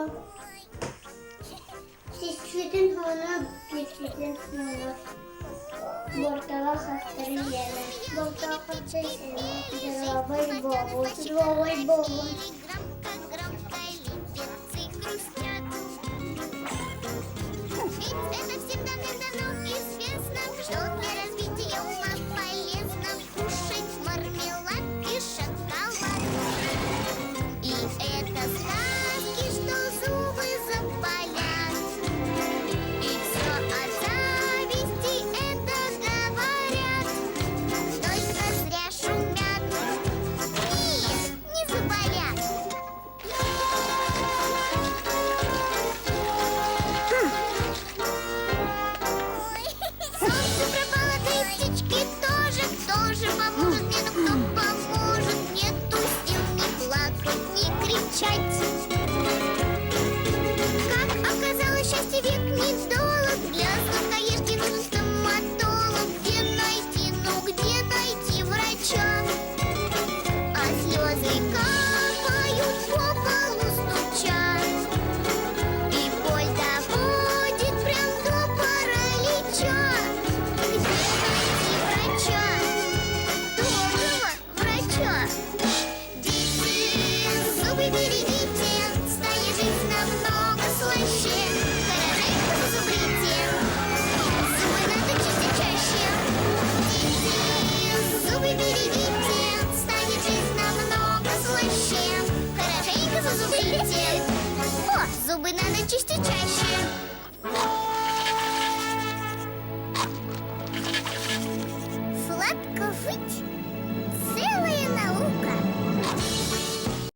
Ага. Sütün onu geçirdim sonra. Бортала хастрияна. Бортала хастрияна. Здравый богу. Здравый богу. Громко лепетцы грустят. Ведь это всем давным-давно известно, что для развития ума полезно кушать мармелад и шоколад. И это сказки, что зубы заболят. И все от зависти это говорят. Только зря шумят. Нет, не заболят. Ой, солнце пропало, да и птички тоже поможет мне, но кто поможет? Нету сил ни плакать, ни кричать. Как оказалось, счастье век недолог. Для сладкоежки нужен стоматолог. Где найти, ну где найти врача? А слезы капают, по полу стучат. И боль доводит прям до паралича. Где найти врача? Доброго врача. Дети, зубы берегите, стая жизнь намного слаще. Хорошенько зазубрите, зубы надо чистить чаще. Дети, зубы берегите, станет жизнь намного слаще. Хорошенько зазубрите. О, зубы надо чистить чаще. Сладко жить